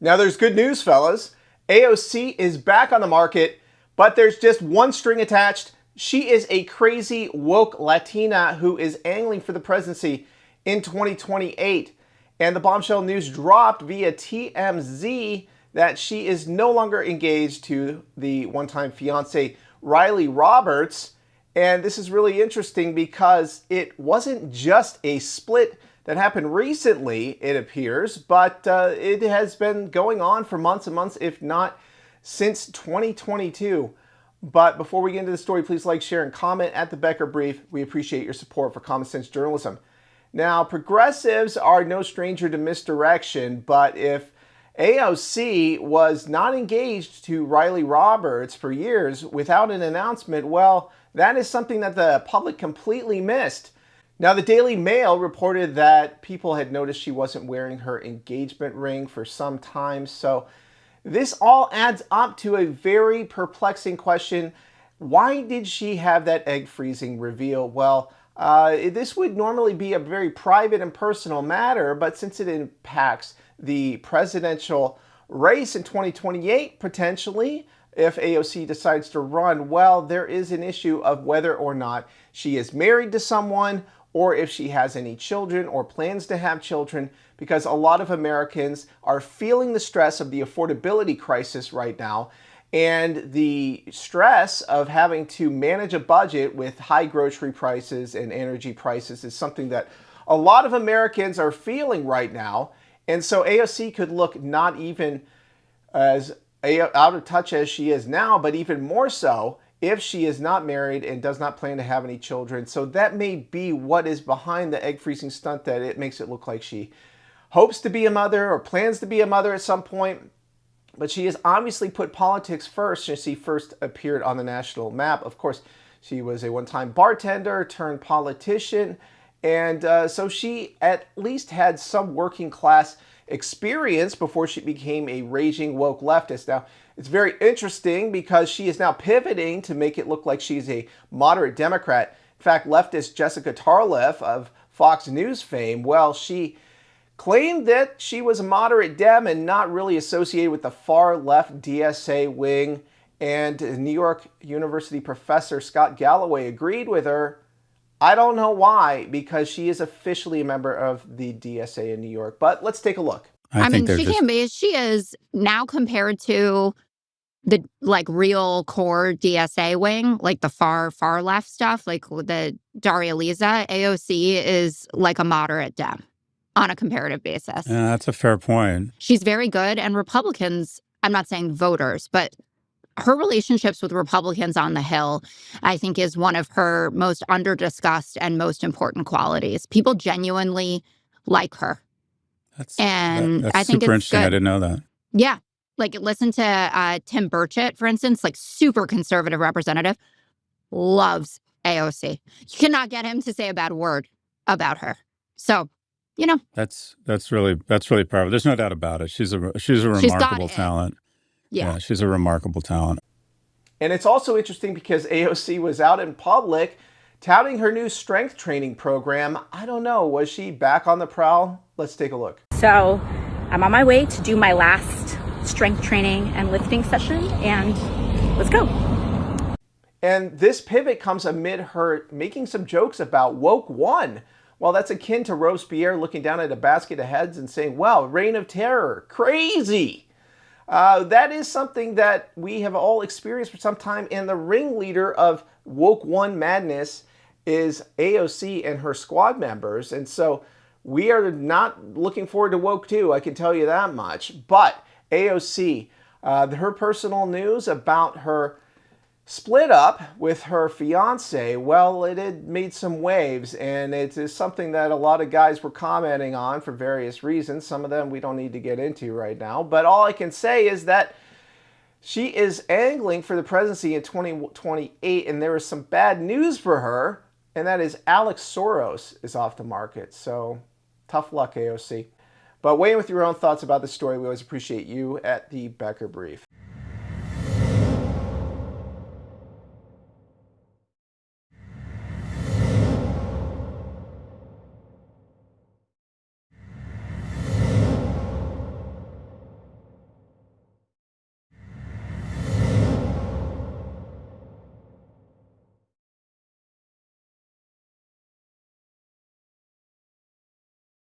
Now there's good news, fellas. AOC is back on the market, but there's just one string attached. She is a crazy woke Latina who is angling for the presidency in 2028. And the Bombshell news dropped via TMZ that she is no longer engaged to the one-time fiance Riley Roberts. And this is really interesting because it wasn't just a split that happened recently, it appears, but it has been going on for months and months, if not since 2022. But before we get into the story, please like, share, and comment at the Becker Brief. We appreciate your support for common sense journalism. Now, progressives are no stranger to misdirection, but if AOC was not engaged to Riley Roberts for years without an announcement, well, that is something that the public completely missed. Now, the Daily Mail reported that people had noticed she wasn't wearing her engagement ring for some time. So this all adds up to a very perplexing question. Why did she have that egg freezing reveal? Well, this would normally be a very private and personal matter, but since it impacts the presidential race in 2028, potentially, if AOC decides to run, well, there is an issue of whether or not she is married to someone or if she has any children or plans to have children, because a lot of Americans are feeling the stress of the affordability crisis right now, and the stress of having to manage a budget with high grocery prices and energy prices is something that a lot of Americans are feeling right now. And so AOC could look not even as out of touch as she is now, but even more so if she is not married and does not plan to have any children. So that may be what is behind the egg freezing stunt, that it makes it look like she hopes to be a mother or plans to be a mother at some point. But she has obviously put politics first since she first appeared on the national map. Of course, she was a one-time bartender turned politician. And so she at least had some working class experience before she became a raging woke leftist. Now, it's very interesting because she is now pivoting to make it look like she's a moderate Democrat. In fact, leftist Jessica Tarlef of Fox News fame, well, she claimed that she was a moderate Dem and not really associated with the far left DSA wing. And New York University professor Scott Galloway agreed with her. I don't know why, because she is officially a member of the DSA in New York. But let's take a look. I mean, she can't be. She is now compared to the real core DSA wing, like the far left stuff, like the Daria Lisa. AOC is like a moderate Dem on a comparative basis. Yeah, that's a fair point. She's very good, and Republicans, I'm not saying voters, but her relationships with Republicans on the Hill, I think, is one of her most under-discussed and most important qualities. People genuinely like her. That's I think super it's interesting. good. I didn't know that. Yeah. Listen to Tim Burchett, for instance, super conservative representative, loves AOC. You cannot get him to say a bad word about her. So, That's really powerful. There's no doubt about it. She's a remarkable talent. Yeah, she's a remarkable talent. And it's also interesting because AOC was out in public touting her new strength training program. I don't know, was she back on the prowl? Let's take a look. So I'm on my way to do my last strength training and lifting session, and let's go. And this pivot comes amid her making some jokes about woke one. Well, that's akin to Robespierre looking down at a basket of heads and saying, well, reign of terror, crazy. That is something that we have all experienced for some time, and the ringleader of woke one madness is AOC and her squad members. And so we are not looking forward to woke two, I can tell you that much. But AOC, her personal news about her split up with her fiance, well, it had made some waves, and it is something that a lot of guys were commenting on for various reasons. Some of them we don't need to get into right now, but all I can say is that she is angling for the presidency in 2028, and there is some bad news for her, and that is Alex Soros is off the market. So tough luck, AOC. But weigh in with your own thoughts about the story. We always appreciate you at the Becker Brief.